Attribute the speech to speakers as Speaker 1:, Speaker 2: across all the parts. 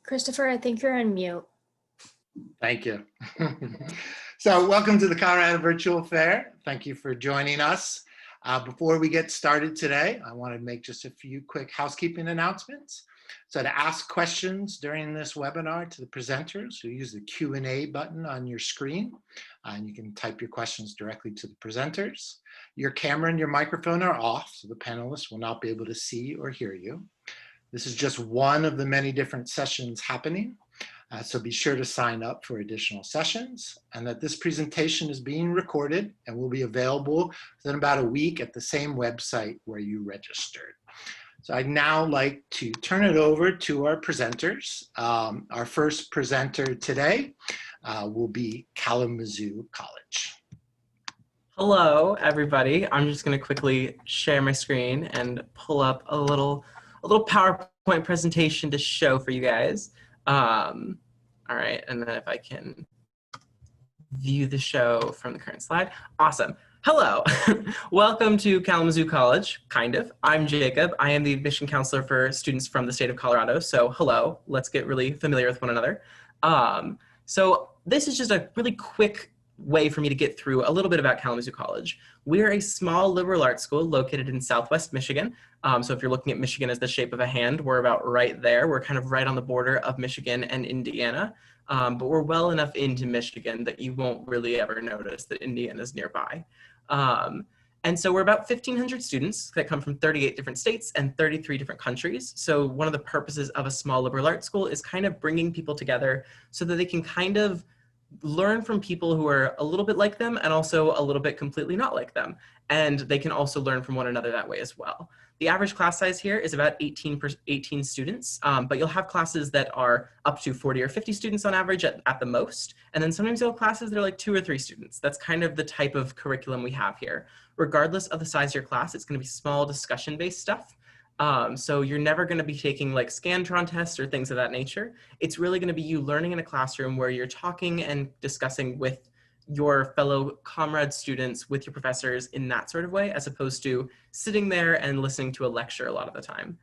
Speaker 1: Christopher, I think you're on mute.
Speaker 2: Thank you. So welcome to the Colorado Virtual Fair. Thank you for joining us. Before we get started today, I want to make just a few quick housekeeping announcements. So to ask questions during this webinar to the presenters, you use the Q&A button on your screen, and you can type your questions directly to the presenters. Your camera and your microphone are off, so the panelists will not be able to see or hear you. This is just one of the many different sessions happening. So be sure to sign up for additional sessions, and that this presentation is being recorded and will be available within about a week at the same website where you registered. So I'd now like to turn it over to our presenters. Our first presenter today will be Kalamazoo College.
Speaker 3: Hello, everybody. I'm just going to quickly share my screen and pull up a little PowerPoint presentation to show for you guys. All right, and then if I can view the show from the current slide. Awesome. Hello. Welcome to Kalamazoo College, kind of. I'm Jacob. I am the admission counselor for students from the state of Colorado. So hello, let's get really familiar with one another. So this is just a really quick way for me to get through a little bit about Kalamazoo College. We're a small liberal arts school located in Southwest Michigan. So if you're looking at Michigan as the shape of a hand, we're about right there. We're kind of right on the border of Michigan and Indiana, but we're well enough into Michigan that you won't really ever notice that Indiana is nearby. And so we're about 1,500 students that come from 38 different states and 33 different countries. So one of the purposes of a small liberal arts school is kind of bringing people together so that they can kind of learn from people who are a little bit like them and also a little bit completely not like them. And they can also learn from one another that way as well. The average class size here is about 18 students, but you'll have classes that are up to 40 or 50 students on average at the most. And then sometimes you'll have classes that are like 2 or 3 students. That's kind of the type of curriculum we have here. Regardless of the size of your class, it's going to be small discussion-based stuff. So you're never going to be taking like Scantron tests or things of that nature. It's really going to be you learning in a classroom where you're talking and discussing with your fellow comrade students, with your professors in that sort of way, as opposed to sitting there and listening to a lecture a lot of the time.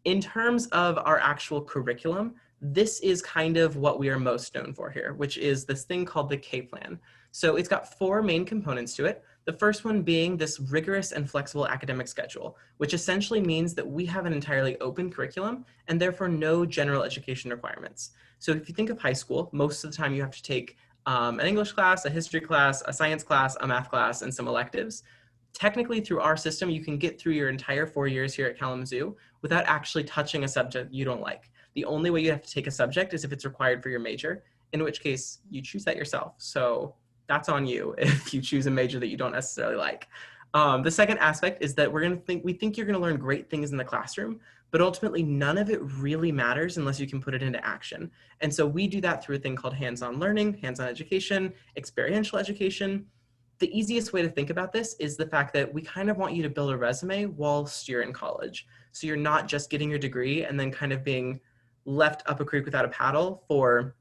Speaker 3: In terms of our actual curriculum, this is kind of what we are most known for here, which is this thing called the K-Plan. So it's got 4 main components to it. The first one being this rigorous and flexible academic schedule, which essentially means that we have an entirely open curriculum and therefore no general education requirements. So if you think of high school, most of the time you have to take an English class, a history class, a science class, a math class, and some electives. Technically, through our system, you can get through your entire 4 years here at Kalamazoo without actually touching a subject you don't like. The only way you have to take a subject is if it's required for your major, in which case you choose that yourself. So that's on you if you choose a major that you don't necessarily like. The second aspect is that we think you're gonna learn great things in the classroom, but ultimately none of it really matters unless you can put it into action. And so we do that through a thing called hands-on learning, hands-on education, experiential education. The easiest way to think about this is the fact that we kind of want you to build a resume whilst you're in college. So you're not just getting your degree and then kind of being left up a creek without a paddle for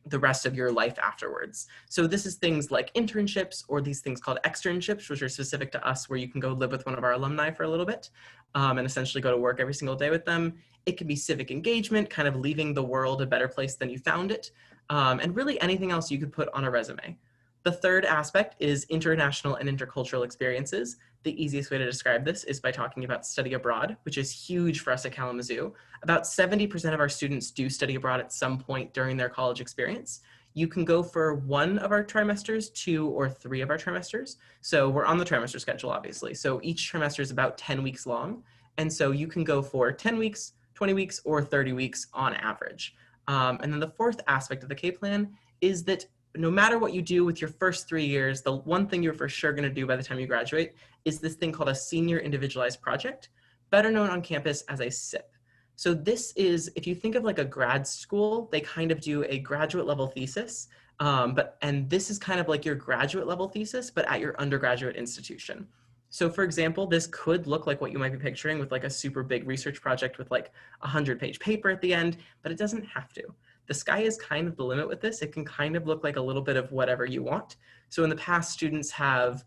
Speaker 3: the rest of your life afterwards. So this is things like internships or these things called externships, which are specific to us, where you can go live with one of our alumni for a little bit and essentially go to work every single day with them. It can be civic engagement, kind of leaving the world a better place than you found it, and really anything else you could put on a resume. The third aspect is international and intercultural experiences. The easiest way to describe this is by talking about study abroad, which is huge for us at Kalamazoo. About 70% of our students do study abroad at some point during their college experience. You can go for 1 of our trimesters, 2 or 3 of our trimesters. So we're on the trimester schedule, obviously. So each trimester is about 10 weeks long. And so you can go for 10 weeks, 20 weeks, or 30 weeks on average. And then the fourth aspect of the K-Plan is that no matter what you do with your first 3 years, the one thing you're for sure going to do by the time you graduate is this thing called a senior individualized project, better known on campus as a SIP. So this is, if you think of like a grad school, they kind of do a graduate level thesis, and this is kind of like your graduate level thesis, but at your undergraduate institution. So for example, this could look like what you might be picturing with like a super big research project with like a 100-page paper at the end, but it doesn't have to. The sky is kind of the limit with this. It can kind of look like a little bit of whatever you want. So in the past, students have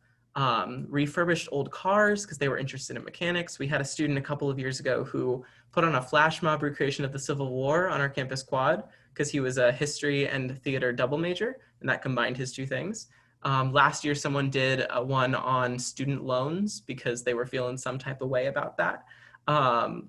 Speaker 3: refurbished old cars because they were interested in mechanics. We had a student a couple of years ago who put on a flash mob recreation of the Civil War on our campus quad because he was a history and theater double major, and that combined his two things. Last year, someone did one on student loans because they were feeling some type of way about that.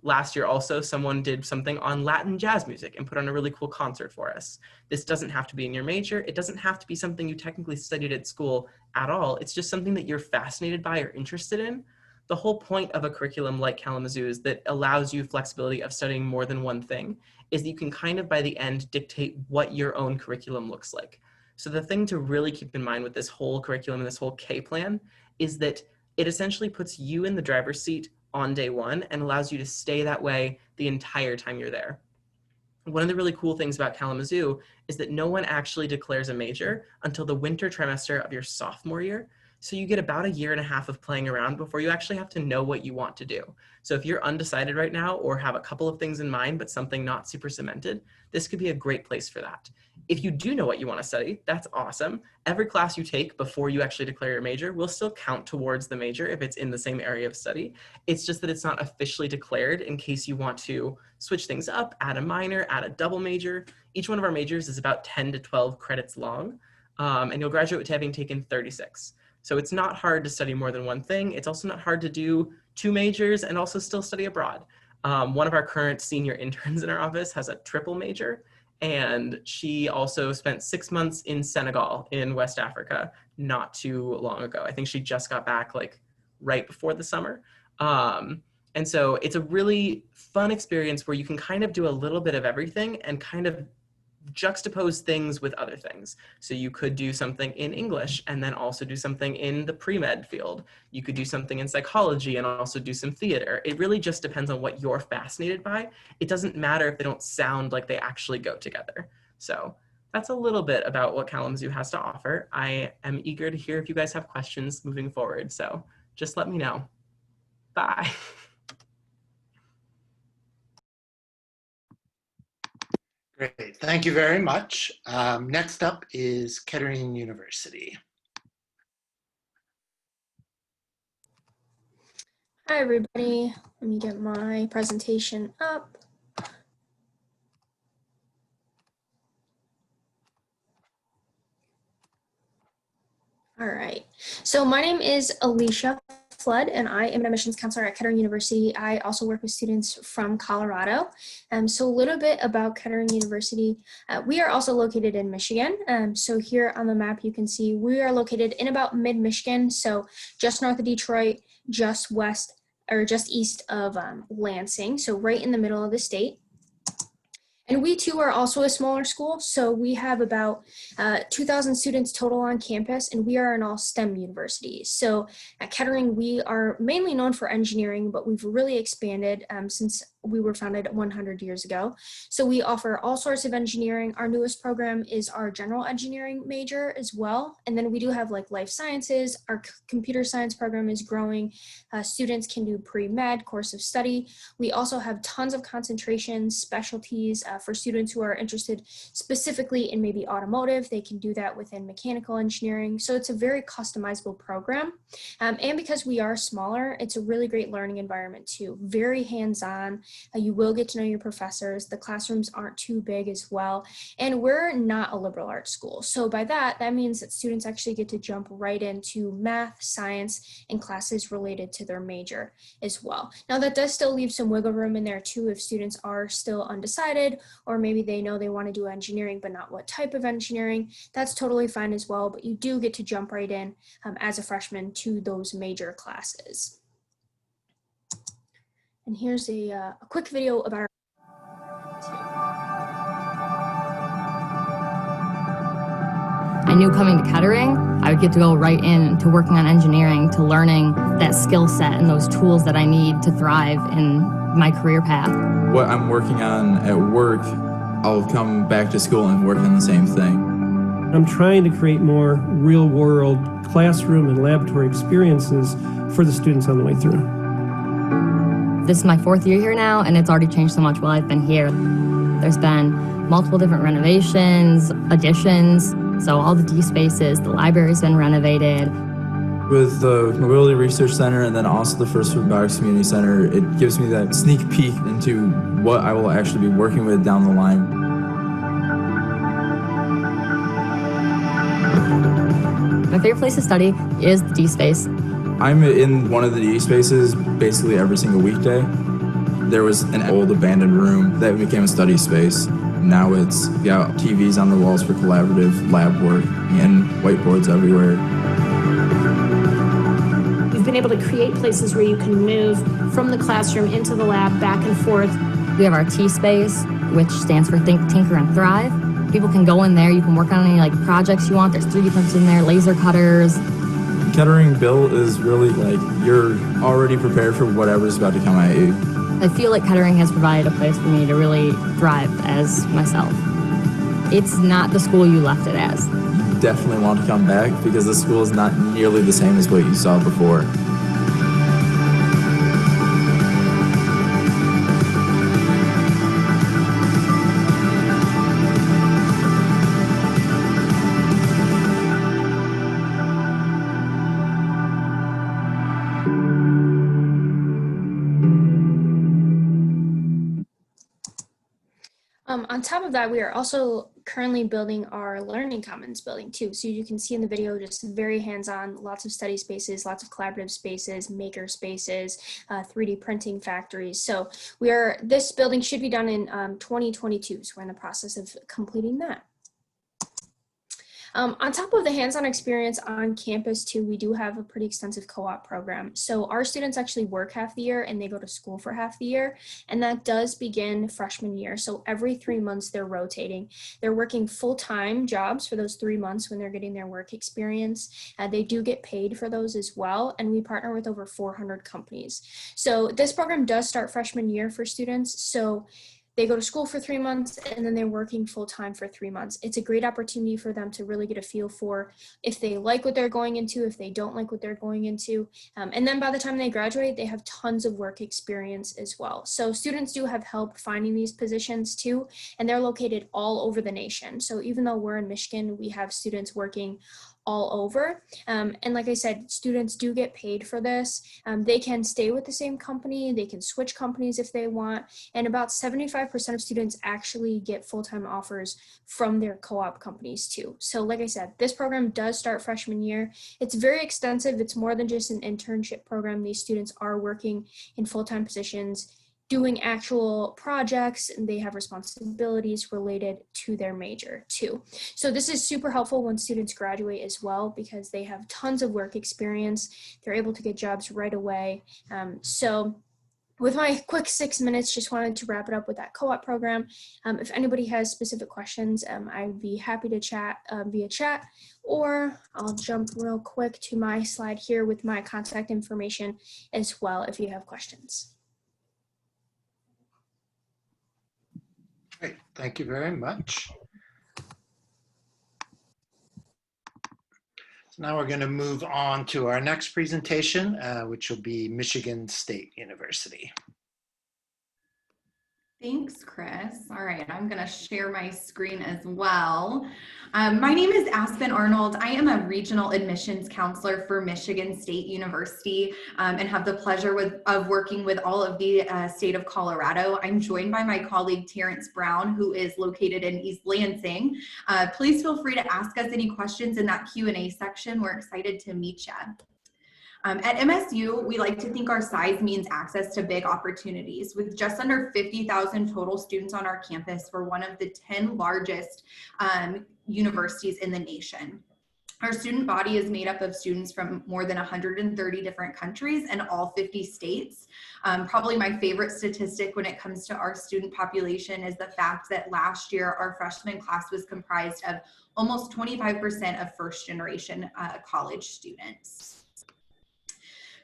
Speaker 3: Last year also, someone did something on Latin jazz music and put on a really cool concert for us. This doesn't have to be in your major. It doesn't have to be something you technically studied at school at all. It's just something that you're fascinated by or interested in. The whole point of a curriculum like Kalamazoo is that allows you flexibility of studying more than one thing, is that you can kind of by the end dictate what your own curriculum looks like. So the thing to really keep in mind with this whole curriculum and this whole K plan is that it essentially puts you in the driver's seat on day one and allows you to stay that way the entire time you're there. One of the really cool things about Kalamazoo is that no one actually declares a major until the winter trimester of your sophomore year. So you get about a year and a half of playing around before you actually have to know what you want to do. So if you're undecided right now or have a couple of things in mind, but something not super cemented, this could be a great place for that. If you do know what you want to study, that's awesome. Every class you take before you actually declare your major will still count towards the major if it's in the same area of study. It's just that it's not officially declared in case you want to switch things up, add a minor, add a double major. Each one of our majors is about 10 to 12 credits long, and you'll graduate with having taken 36. So it's not hard to study more than one thing. It's also not hard to do two majors and also still study abroad. One of our current senior interns in our office has a triple major, and she also spent 6 months in Senegal in West Africa not too long ago. I think she just got back like right before the summer. And so it's a really fun experience where you can kind of do a little bit of everything and kind of juxtapose things with other things. So you could do something in English and then also do something in the pre-med field. You could do something in psychology and also do some theater. It really just depends on what you're fascinated by. It doesn't matter if they don't sound like they actually go together. So that's a little bit about what Kalamazoo has to offer. I am eager to hear if you guys have questions moving forward. So just let me know. Bye.
Speaker 2: Great, thank you very much. Next up is Kettering University.
Speaker 1: Hi everybody, let me get my presentation up. All right, so my name is Alicia Flood, and I am an admissions counselor at Kettering University. I also work with students from Colorado. So a little bit about Kettering University. We are also located in Michigan. So here on the map, you can see we are located in about mid-Michigan, so just north of Detroit, just west or just east of Lansing, so right in the middle of the state. And we too are also a smaller school, so we have about 2,000 students total on campus, and we are an all STEM university. So at Kettering, we are mainly known for engineering, but we've really expanded since we were founded 100 years ago. So we offer all sorts of engineering. Our newest program is our general engineering major as well. And then we do have like life sciences. Our computer science program is growing. Students can do pre-med, course of study. We also have tons of concentrations, specialties for students who are interested specifically in maybe automotive. They can do that within mechanical engineering. So it's a very customizable program. And because we are smaller, it's a really great learning environment too. Very hands-on. You will get to know your professors. The classrooms aren't too big as well. And we're not a liberal arts school. So by that means that students actually get to jump right into math, science, and classes related to their major as well. Now that does still leave some wiggle room in there too if students are still undecided, or maybe they know they want to do engineering but not what type of engineering. That's totally fine as well, but you do get to jump right in as a freshman to those major classes. And here's a quick video about our
Speaker 4: I knew coming to Kettering, I would get to go right into working on engineering, to learning that skill set and those tools that I need to thrive in my career path.
Speaker 5: What I'm working on at work, I'll come back to school and work on the same thing.
Speaker 6: I'm trying to create more real-world classroom and laboratory experiences for the students on the way through.
Speaker 4: This is my 4th year here now, and it's already changed so much while I've been here. There's been multiple different renovations, additions, so all the D spaces, the library's been renovated.
Speaker 5: With the Mobility Research Center and then also the First Robotics Community Center, it gives me that sneak peek into what I will actually be working with down the line.
Speaker 4: My favorite place to study is the D space.
Speaker 5: I'm in one of the D spaces basically every single weekday. There was an old abandoned room that became a study space. Now it's got TVs on the walls for collaborative lab work and whiteboards everywhere.
Speaker 7: We've been able to create places where you can move from the classroom into the lab, back and forth.
Speaker 4: We have our T space, which stands for Think, Tinker, and Thrive. People can go in there, you can work on any projects you want. There's 3D printers in there, laser cutters.
Speaker 5: Kettering Built is really you're already prepared for whatever's about to come at you.
Speaker 4: I feel like Kettering has provided a place for me to really thrive as myself. It's not the school you left it as.
Speaker 5: You definitely want to come back because the school is not nearly the same as what you saw before.
Speaker 1: On top of that, we are also currently building our Learning Commons building too. So you can see in the video, just very hands-on, lots of study spaces, lots of collaborative spaces, maker spaces, 3D printing factories. So this building should be done in 2022. So we're in the process of completing that. On top of the hands-on experience on campus too, we do have a pretty extensive co-op program. So our students actually work half the year and they go to school for half the year. And that does begin freshman year. So every 3 months they're rotating. They're working full-time jobs for those 3 months when they're getting their work experience. They do get paid for those as well. And we partner with over 400 companies. So this program does start freshman year for students. So they go to school for 3 months and then they're working full time for 3 months. It's a great opportunity for them to really get a feel for if they like what they're going into, if they don't like what they're going into. And then by the time they graduate, they have tons of work experience as well. So students do have help finding these positions too, and they're located all over the nation. So even though we're in Michigan, we have students working all over. And like I said, students do get paid for this. They can stay with the same company, they can switch companies if they want, and about 75% of students actually get full-time offers from their co-op companies too. So like I said, this program does start freshman year. It's very extensive. It's more than just an internship program. These students are working in full-time positions, doing actual projects, and they have responsibilities related to their major too. So this is super helpful when students graduate as well, because they have tons of work experience. They're able to get jobs right away. So with my quick 6 minutes, just wanted to wrap it up with that co-op program. If anybody has specific questions, I'd be happy to chat via chat, or I'll jump real quick to my slide here with my contact information as well if you have questions.
Speaker 2: Great, thank you very much. So now we're going to move on to our next presentation, which will be Michigan State University.
Speaker 8: Thanks, Chris. All right, I'm going to share my screen as well. My name is Aspen Arnold. I am a regional admissions counselor for Michigan State University and have the pleasure of working with all of the state of Colorado. I'm joined by my colleague Terrence Brown, who is located in East Lansing. Please feel free to ask us any questions in that Q&A section. We're excited to meet you. At MSU, we like to think our size means access to big opportunities. With just under 50,000 total students on our campus, we're one of the 10 largest universities in the nation. Our student body is made up of students from more than 130 different countries and all 50 states. Probably my favorite statistic when it comes to our student population is the fact that last year our freshman class was comprised of almost 25% of first generation college students.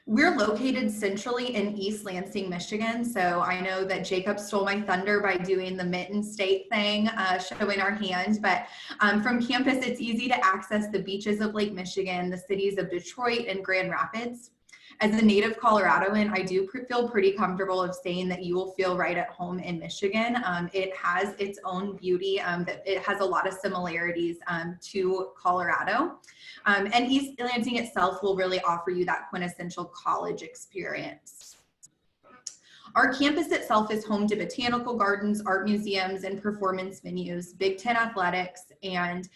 Speaker 8: We're located centrally in East Lansing, Michigan. So I know that Jacob stole my thunder by doing the Mitten State thing, showing our hand, but from campus, it's easy to access the beaches of Lake Michigan, the cities of Detroit and Grand Rapids. As a native Coloradoan, I do feel pretty comfortable of saying that you will feel right at home in Michigan. It has its own beauty, that it has a lot of similarities to Colorado. And East Lansing itself will really offer you that quintessential college experience. Our campus itself is home to botanical gardens, art museums, and performance venues, Big Ten athletics, and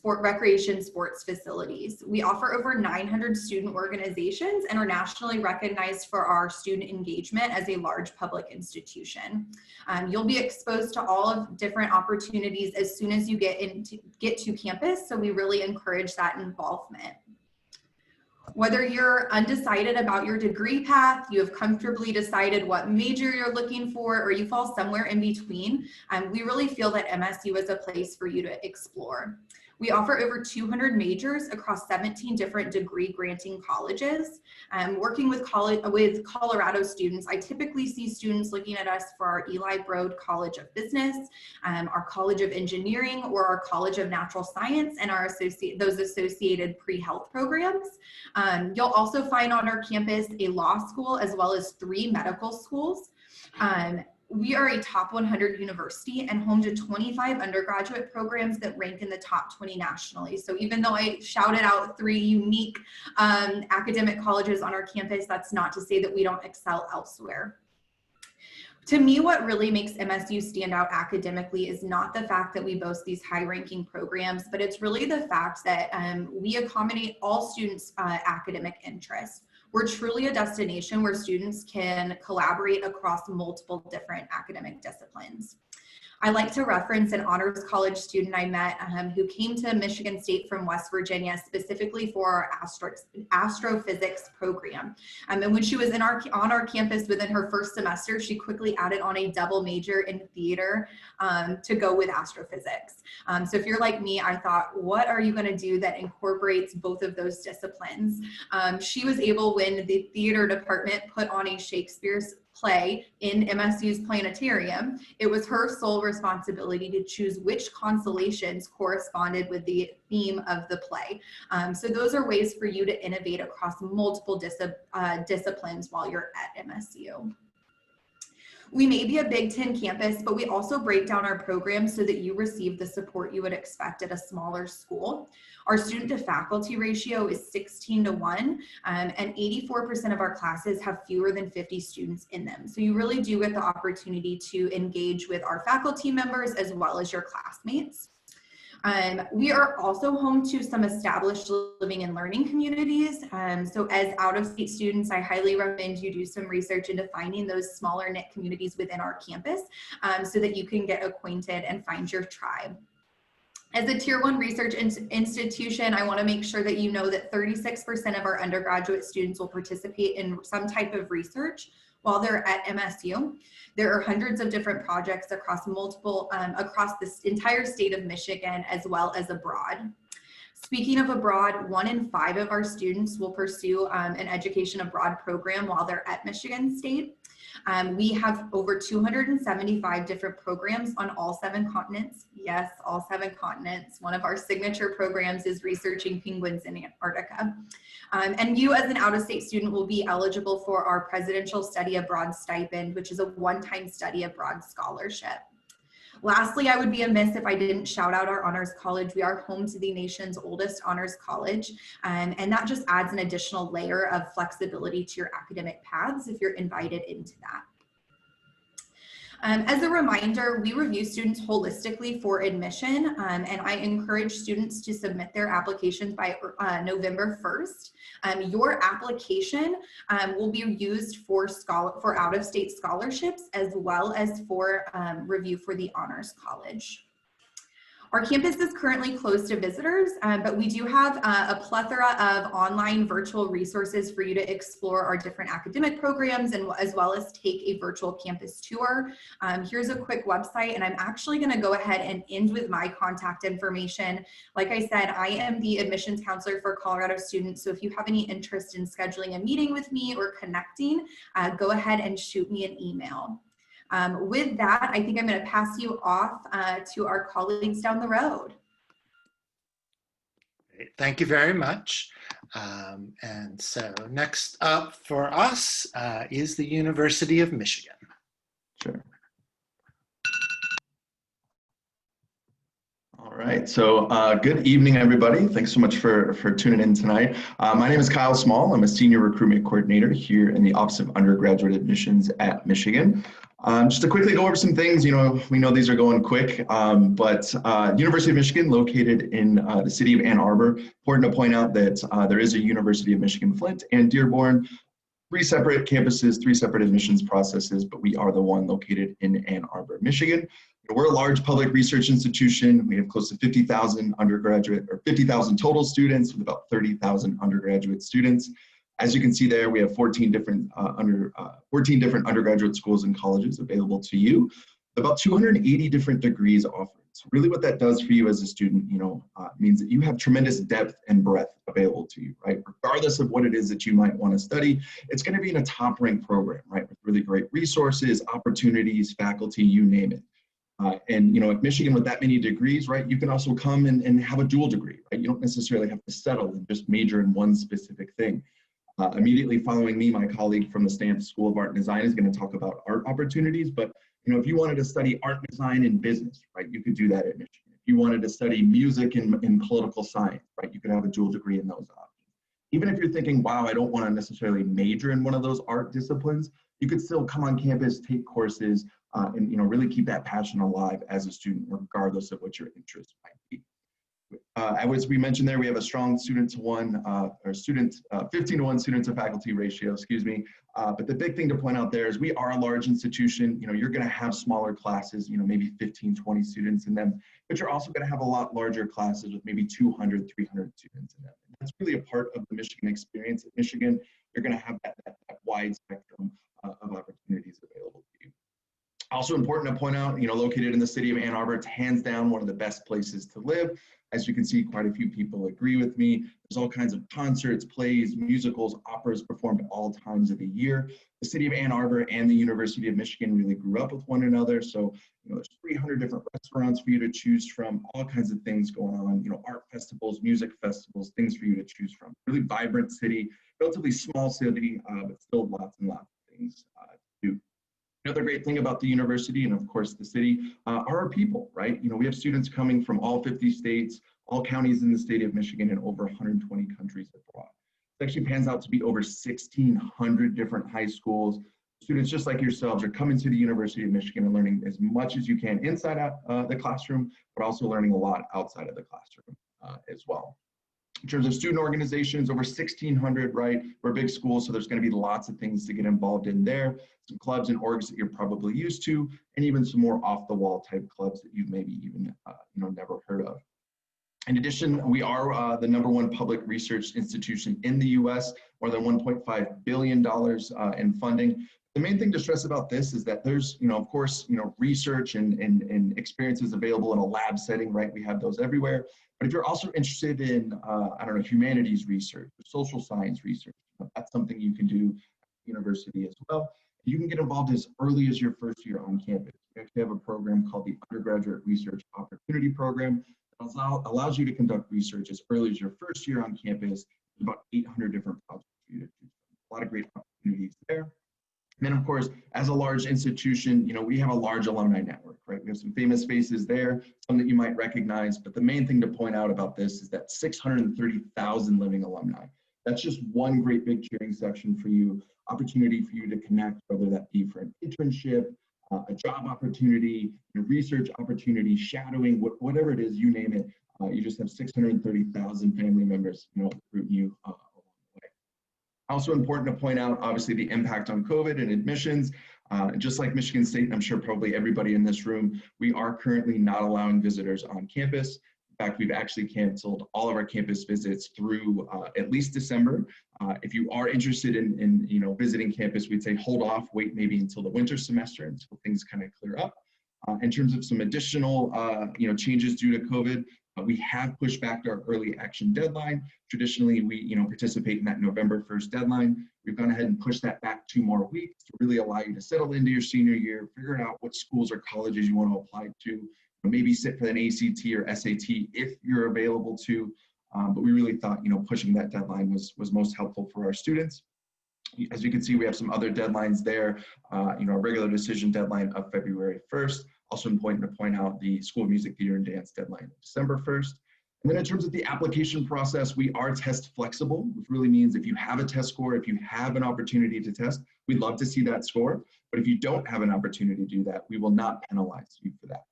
Speaker 8: recreation sports facilities. We offer over 900 student organizations and are nationally recognized for our student engagement as a large public institution. You'll be exposed to all of different opportunities as soon as you get to campus, so we really encourage that involvement. Whether you're undecided about your degree path, you have comfortably decided what major you're looking for, or you fall somewhere in between, we really feel that MSU is a place for you to explore. We offer over 200 majors across 17 different degree granting colleges. Working with Colorado students, I typically see students looking at us for our Eli Broad College of Business, our College of Engineering, or our College of Natural Science, and those associated pre-health programs. You'll also find on our campus a law school as well as 3 medical schools. We are a top 100 university and home to 25 undergraduate programs that rank in the top 20 nationally. So even though I shouted out 3 unique academic colleges on our campus, that's not to say that we don't excel elsewhere. To me, what really makes MSU stand out academically is not the fact that we boast these high-ranking programs, but it's really the fact that we accommodate all students' academic interests. We're truly a destination where students can collaborate across multiple different academic disciplines. I like to reference an honors college student I met who came to Michigan State from West Virginia specifically for our astrophysics program. And when she was on our campus within her first semester, she quickly added on a double major in theater to go with astrophysics. So if you're like me, I thought, what are you going to do that incorporates both of those disciplines? She was able, when the theater department put on a Shakespeare's play in MSU's planetarium, it was her sole responsibility to choose which constellations corresponded with the theme of the play. So those are ways for you to innovate across multiple disciplines while you're at MSU. We may be a Big Ten campus, but we also break down our programs so that you receive the support you would expect at a smaller school. Our student to faculty ratio is 16:1, and 84% of our classes have fewer than 50 students in them. So you really do get the opportunity to engage with our faculty members as well as your classmates. We are also home to some established living and learning communities. So as out-of-state students, I highly recommend you do some research into finding those smaller knit communities within our campus so that you can get acquainted and find your tribe. As a Tier 1 research institution, I want to make sure that you know that 36% of our undergraduate students will participate in some type of research while they're at MSU. There are hundreds of different projects across across this entire state of Michigan, as well as abroad. Speaking of abroad, 1 in 5 of our students will pursue an education abroad program while they're at Michigan State. We have over 275 different programs on all 7 continents. Yes, all 7 continents. One of our signature programs is researching penguins in Antarctica. And you as an out-of-state student will be eligible for our Presidential Study Abroad Stipend, which is a one-time study abroad scholarship. Lastly, I would be amiss if I didn't shout out our honors college. We are home to the nation's oldest honors college, and that just adds an additional layer of flexibility to your academic paths if you're invited into that. As a reminder, we review students holistically for admission, and I encourage students to submit their applications by November 1st. Your application will be used for out-of-state scholarships as well as for review for the Honors College. Our campus is currently closed to visitors, but we do have a plethora of online virtual resources for you to explore our different academic programs and as well as take a virtual campus tour. Here's a quick website, and I'm actually going to go ahead and end with my contact information. Like I said, I am the admissions counselor for Colorado students, so if you have any interest in scheduling a meeting with me or connecting, go ahead and shoot me an email. With that, I think I'm going to pass you off to our colleagues down the road.
Speaker 2: Thank you very much. And so next up for us is the University of Michigan.
Speaker 9: Sure. All right, so good evening, everybody. Thanks so much for tuning in tonight. My name is Kyle Small. I'm a senior recruitment coordinator here in the Office of Undergraduate Admissions at Michigan. Just to quickly go over some things, we know these are going quick, but University of Michigan, located in the city of Ann Arbor. Important to point out that there is a University of Michigan Flint and Dearborn, 3 separate campuses, 3 separate admissions processes, but we are the one located in Ann Arbor, Michigan. We're a large public research institution. We have close to 50,000 undergraduate or 50,000 total students with about 30,000 undergraduate students. As you can see there, we have 14 different undergraduate schools and colleges available to you, about 280 different degrees offered. So really what that does for you as a student, means that you have tremendous depth and breadth available to you, right? Regardless of what it is that you might want to study, it's going to be in a top-ranked program, right? With really great resources, opportunities, faculty, you name it. And at Michigan with that many degrees, right, you can also come and have a dual degree, right? You don't necessarily have to settle and just major in one specific thing. Immediately following me, my colleague from the Stanford School of Art and Design is going to talk about art opportunities. But if you wanted to study art design and business, right, you could do that at Michigan. If you wanted to study music and political science, right, you could have a dual degree in those options. Even if you're thinking, wow, I don't want to necessarily major in one of those art disciplines, you could still come on campus, take courses, and really keep that passion alive as a student, regardless of what your interests might be. As we mentioned there, we have a strong 15 to 1 student to faculty ratio, but the big thing to point out there is we are a large institution. You're going to have smaller classes, maybe 15, 20 students in them, but you're also going to have a lot larger classes with maybe 200, 300 students in them. And that's really a part of the Michigan experience. At Michigan, you're going to have that wide spectrum of opportunities available to you. Also important to point out, located in the city of Ann Arbor, it's hands down one of the best places to live. As you can see, quite a few people agree with me. There's all kinds of concerts, plays, musicals, operas performed at all times of the year. The city of Ann Arbor and the University of Michigan really grew up with one another. So, there's 300 different restaurants for you to choose from, all kinds of things going on, art festivals, music festivals, things for you to choose from. Really vibrant city, relatively small city, but still lots and lots of things to do. Another great thing about the university and of course the city are our people, right? We have students coming from all 50 states, all counties in the state of Michigan, and over 120 countries abroad. It actually pans out to be over 1,600 different high schools. Students just like yourselves are coming to the University of Michigan and learning as much as you can inside the classroom, but also learning a lot outside of the classroom as well. In terms of student organizations, over 1,600, right? We're a big school, so there's going to be lots of things to get involved in there. Some clubs and orgs that you're probably used to, and even some more off-the-wall type clubs that you've maybe even never heard of. In addition, we are the #1 public research institution in the U.S., more than $1.5 billion in funding. The main thing to stress about this is that there's, of course, research and experiences available in a lab setting, right? We have those everywhere. But if you're also interested in, humanities research, social science research, that's something you can do at the university as well. You can get involved as early as your first year on campus. We actually have a program called the Undergraduate Research Opportunity Program that allows you to conduct research as early as your first year on campus. There's about 800 different projects for you to choose from. A lot of great opportunities there. And then, of course, as a large institution, we have a large alumni network, right? We have some famous faces there, some that you might recognize. But the main thing to point out about this is that 630,000 living alumni. That's just one great big cheering section for you, opportunity for you to connect, whether that be for an internship, a job opportunity, research opportunity, shadowing, whatever it is, you name it. You just have 630,000 family members, rooting you along the way. Also important to point out, obviously, the impact on COVID and admissions. Just like Michigan State, I'm sure probably everybody in this room, we are currently not allowing visitors on campus. In fact, we've actually canceled all of our campus visits through at least December. If you are interested in visiting campus, we'd say hold off, wait maybe until the winter semester until things kind of clear up. In terms of some additional changes due to COVID, we have pushed back our early action deadline. Traditionally, we participate in that November 1st deadline. We've gone ahead and pushed that back 2 more weeks to really allow you to settle into your senior year, figure out what schools or colleges you want to apply to, maybe sit for an ACT or SAT if you're available to, But we really thought, pushing that deadline was most helpful for our students. As you can see, we have some other deadlines there, a regular decision deadline of February 1st. Also important to point out the School of Music, Theater, and Dance deadline of December 1st. And then in terms of the application process, we are test flexible, which really means if you have a test score, if you have an opportunity to test, we'd love to see that score. But if you don't have an opportunity to do that, we will not penalize you for that.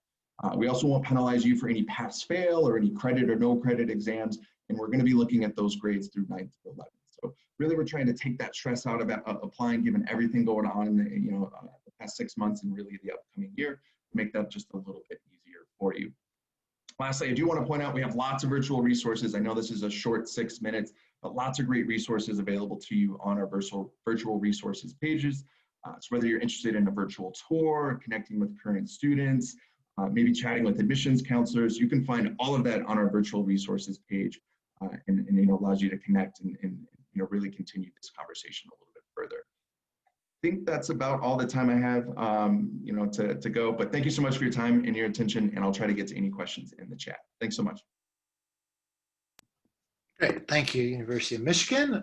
Speaker 9: We also won't penalize you for any pass-fail or any credit or no credit exams. And we're going to be looking at those grades through 9th to 11th. So really, we're trying to take that stress out of applying, given everything going on in the past 6 months and really the upcoming year, make that just a little bit easier for you. Lastly, I do want to point out we have lots of virtual resources. I know this is a short 6 minutes, but lots of great resources available to you on our virtual resources pages. So whether you're interested in a virtual tour, connecting with current students, maybe chatting with admissions counselors, you can find all of that on our virtual resources page, and allows you to connect and really continue this conversation a little bit further. I think that's about all the time I have, to go. But thank you so much for your time and your attention, and I'll try to get to any questions in the chat. Thanks so much.
Speaker 2: Great, thank you, University of Michigan.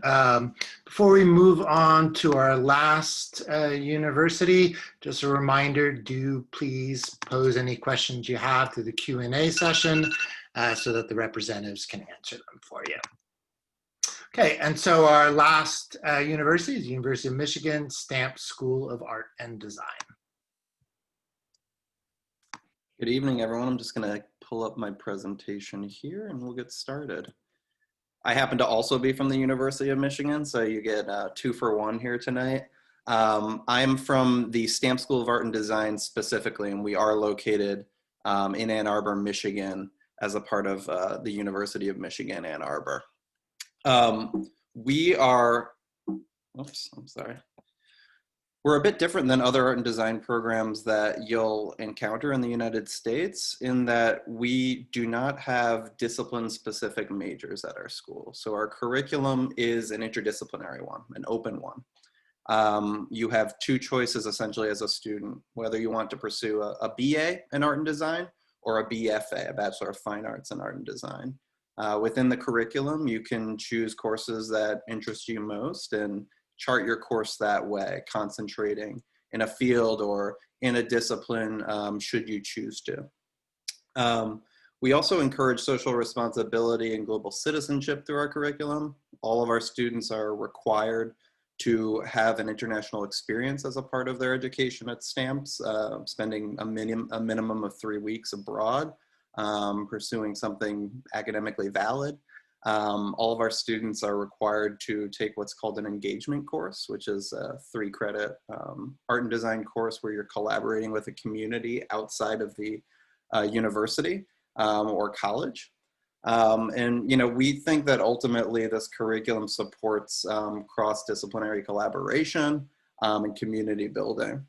Speaker 2: Before we move on to our last university, just a reminder, do please pose any questions you have through the Q&A session so that the representatives can answer them for you. Okay, and so our last university is University of Michigan Stamp School of Art and Design.
Speaker 10: Good evening, everyone. I'm just going to pull up my presentation here and we'll get started. I happen to also be from the University of Michigan, so you get 2 for 1 here tonight. I'm from the Stamp School of Art and Design specifically, and we are located in Ann Arbor, Michigan, as a part of the University of Michigan, Ann Arbor. We're a bit different than other art and design programs that you'll encounter in the United States in that we do not have discipline-specific majors at our school. So our curriculum is an interdisciplinary one, an open one. You have 2 choices essentially as a student, whether you want to pursue a BA in art and design or a BFA, a Bachelor of Fine Arts in Art and Design. Within the curriculum, you can choose courses that interest you most and chart your course that way, concentrating in a field or in a discipline should you choose to. We also encourage social responsibility and global citizenship through our curriculum. All of our students are required to have an international experience as a part of their education at Stamps, spending a minimum of 3 weeks abroad, pursuing something academically valid. All of our students are required to take what's called an engagement course, which is a 3-credit art and design course where you're collaborating with a community outside of the university or college. And we think that ultimately this curriculum supports cross-disciplinary collaboration and community building.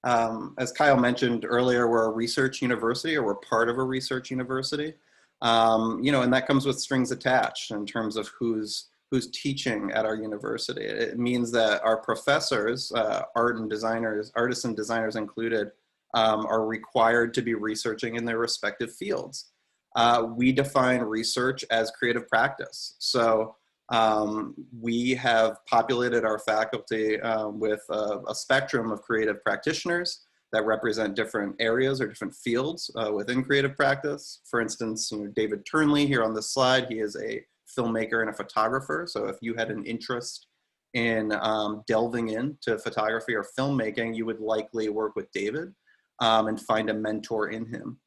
Speaker 10: As Kyle mentioned earlier, we're a research university, or we're part of a research university. And that comes with strings attached in terms of who's teaching at our university. It means that our professors, artists and designers included, are required to be researching in their respective fields. We define research as creative practice. So we have populated our faculty with a spectrum of creative practitioners that represent different areas or different fields within creative practice. For instance, David Turnley here on this slide, he is a filmmaker and a photographer. So if you had an interest in delving into photography or filmmaking, you would likely work with David and find a mentor in him.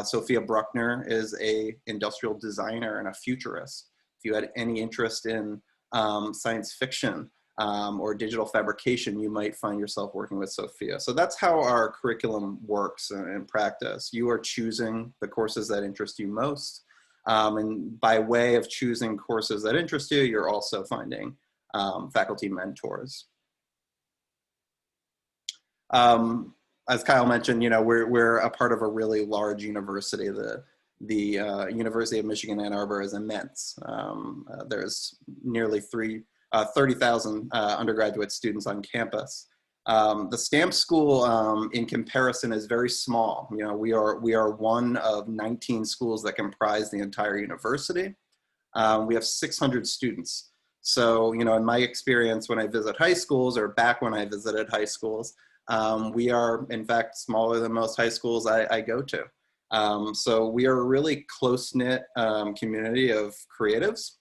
Speaker 10: Sophia Bruckner is a industrial designer and a futurist. If you had any interest in science fiction, or digital fabrication, you might find yourself working with Sophia. So that's how our curriculum works in practice. You are choosing the courses that interest you most. And by way of choosing courses that interest you, you're also finding faculty mentors. As Kyle mentioned, we're a part of a really large university. The University of Michigan Ann Arbor is immense. There's nearly 30,000 undergraduate students on campus. The Stamp School, in comparison, is very small. You know, we are one of 19 schools that comprise the entire university. We have 600 students. So, you know, in my experience when I visit high schools, or back when I visited high schools, we are, in fact, smaller than most high schools I go to. So we are a really close-knit community of creatives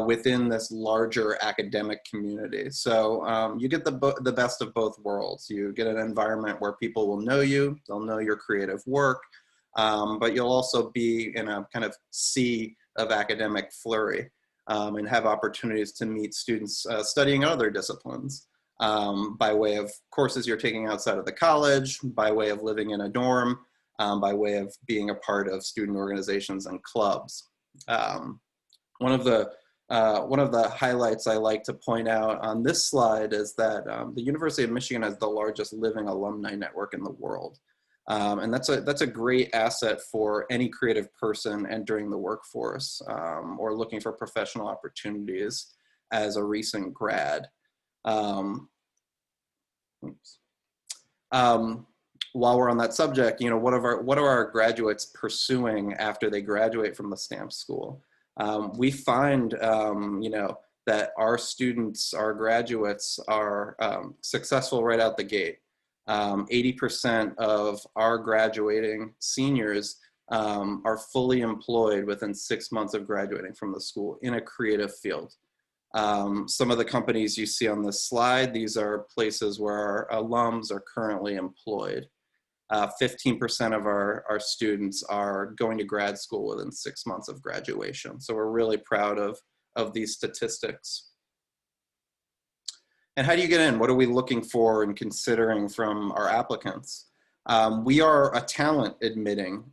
Speaker 10: within this larger academic community. So you get the best of both worlds. You get an environment where people will know you, they'll know your creative work, but you'll also be in a kind of sea of academic flurry and have opportunities to meet students studying other disciplines by way of courses you're taking outside of the college, by way of living in a dorm, by way of being a part of student organizations and clubs. One of the highlights I like to point out on this slide is that the University of Michigan has the largest living alumni network in the world. And that's a great asset for any creative person entering the workforce or looking for professional opportunities as a recent grad. While we're on that subject, you know, what are our graduates pursuing after they graduate from the Stamp School? We find, you know, that our students, our graduates are successful right out the gate. 80% of our graduating seniors are fully employed within 6 months of graduating from the school in a creative field. Some of the companies you see on this slide, these are places where our alums are currently employed. 15% of our students are going to grad school within 6 months of graduation. So we're really proud of these statistics. And how do you get in? What are we looking for and considering from our applicants? We are a talent admitting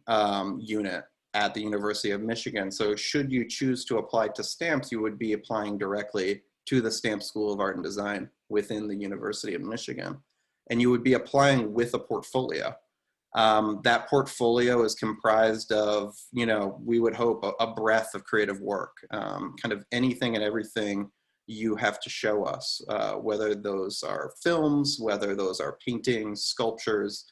Speaker 10: unit at the University of Michigan. So should you choose to apply to Stamps, you would be applying directly to the Stamp School of Art and Design within the University of Michigan. And you would be applying with a portfolio. That portfolio is comprised of, you know, we would hope a breadth of creative work, kind of anything and everything you have to show us, whether those are films, whether those are paintings, sculptures,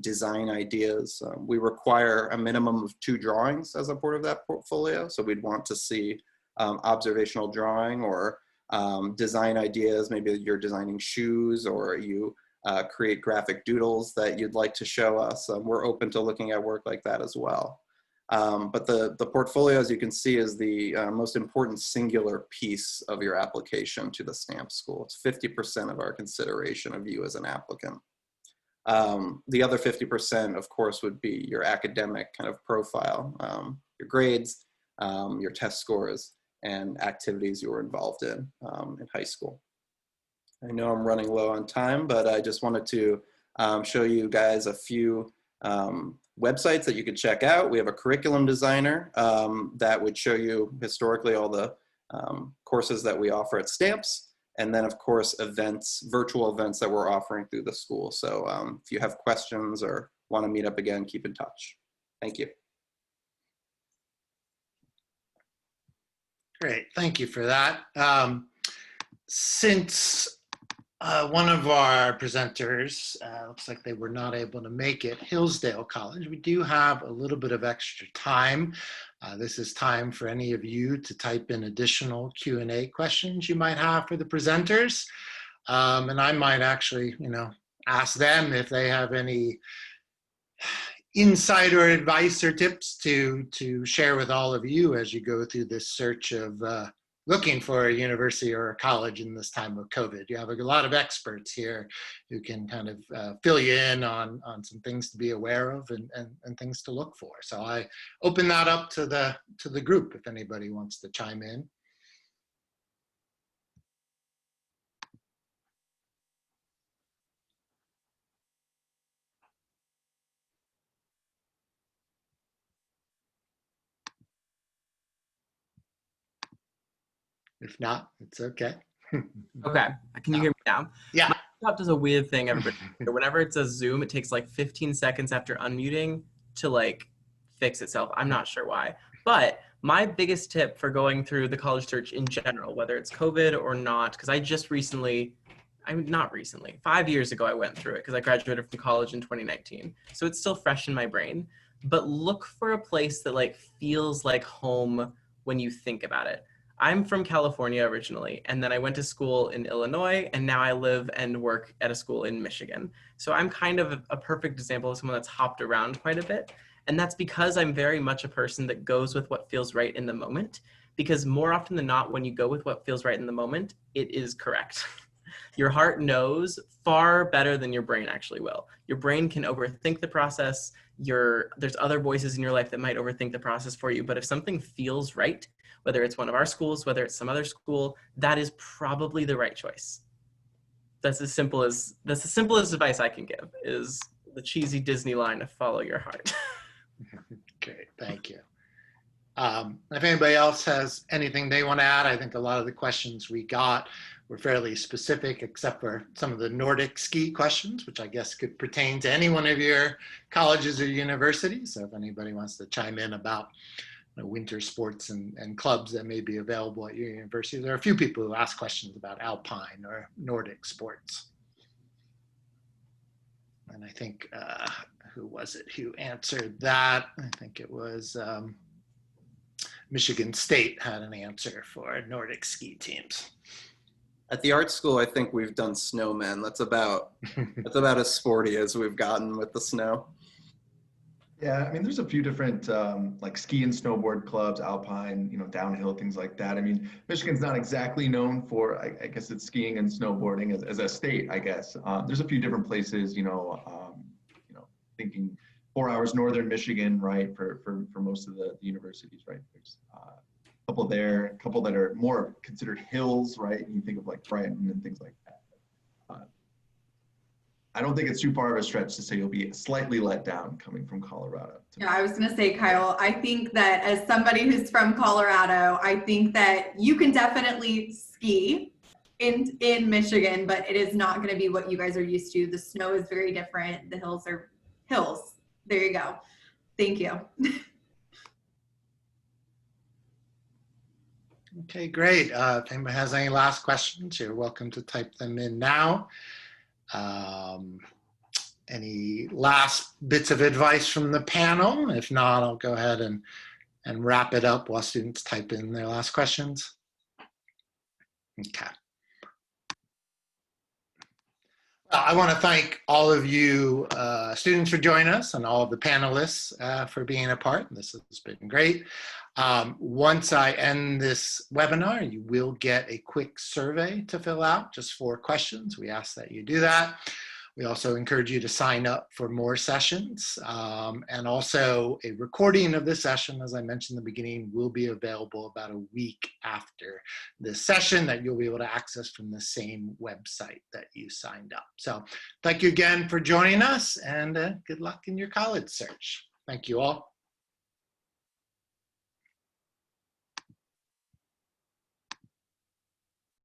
Speaker 10: design ideas. We require a minimum of 2 drawings as a part of that portfolio. So we'd want to see observational drawing or design ideas. Maybe you're designing shoes or you create graphic doodles that you'd like to show us. We're open to looking at work like that as well. But the portfolio, as you can see, is the most important singular piece of your application to the Stamp School. It's 50% of our consideration of you as an applicant. The other 50%, of course, would be your academic kind of profile, your grades, your test scores, and activities you were involved in high school. I know I'm running low on time, but I just wanted to show you guys a few websites that you could check out. We have a curriculum designer that would show you historically all the courses that we offer at Stamps. And then, of course, events, virtual events that we're offering through the school. So if you have questions or want to meet up again, keep in touch. Thank you.
Speaker 2: Great, thank you for that. Since one of our presenters, looks like they were not able to make it, Hillsdale College, we do have a little bit of extra time. This is time for any of you to type in additional Q&A questions you might have for the presenters. And I might actually, you know, ask them if they have any insider advice or tips to share with all of you as you go through this search of looking for a university or a college in this time of COVID. You have a lot of experts here who can kind of fill you in on some things to be aware of and things to look for. So I open that up to the group if anybody wants to chime in. If not, it's okay.
Speaker 3: Okay, can you hear me now?
Speaker 2: Yeah.
Speaker 3: My laptop does a weird thing, everybody. Whenever it says Zoom, it takes like 15 seconds after unmuting to like fix itself. I'm not sure why. But my biggest tip for going through the college search in general, whether it's COVID or not, because I just recently not recently, 5 years ago I went through it because I graduated from college in 2019. So it's still fresh in my brain, but look for a place that like feels like home when you think about it. I'm from California originally, and then I went to school in Illinois, and now I live and work at a school in Michigan. So I'm kind of a perfect example of someone that's hopped around quite a bit. And that's because I'm very much a person that goes with what feels right in the moment, because more often than not, when you go with what feels right in the moment, it is correct. Your heart knows far better than your brain actually will. Your brain can overthink the process. There's other voices in your life that might overthink the process for you. But if something feels right, whether it's one of our schools, whether it's some other school, that is probably the right choice. That's the simplest advice I can give, is the cheesy Disney line of follow your heart.
Speaker 2: Great, thank you. If anybody else has anything they want to add, I think a lot of the questions we got were fairly specific, except for some of the Nordic ski questions, which I guess could pertain to any one of your colleges or universities. So if anybody wants to chime in about winter sports and clubs that may be available at your university. There are a few people who ask questions about alpine or Nordic sports. And I think, who was it who answered that? I think it was Michigan State had an answer for Nordic ski teams.
Speaker 10: At the art school, I think we've done snowmen. That's about as sporty as we've gotten with the snow.
Speaker 9: Yeah, I mean, there's a few different like ski and snowboard clubs, alpine, downhill, things like that. I mean, Michigan's not exactly known for, I guess it's skiing and snowboarding as a state, I guess. There's a few different places, thinking 4 hours northern Michigan, right, for most of the universities, right? There's a couple there, a couple that are more considered hills, right? And you think of like Brighton and things like that. I don't think it's too far of a stretch to say you'll be slightly let down coming from Colorado.
Speaker 8: Yeah, I was going to say, Kyle, I think that as somebody who's from Colorado, I think that you can definitely ski in Michigan, but it is not going to be what you guys are used to. The snow is very different. The hills are hills. There you go. Thank you.
Speaker 2: Okay, great. If anybody has any last questions, you're welcome to type them in now. Any last bits of advice from the panel? If not, I'll go ahead and wrap it up while students type in their last questions. Okay. I want to thank all of you students for joining us and all of the panelists for being a part. This has been great. Once I end this webinar, you will get a quick survey to fill out, just 4 questions. We ask that you do that. We also encourage you to sign up for more sessions. And also a recording of this session, as I mentioned in the beginning, will be available about a week after this session that you'll be able to access from the same website that you signed up. So thank you again for joining us, and good luck in your college search. Thank you all.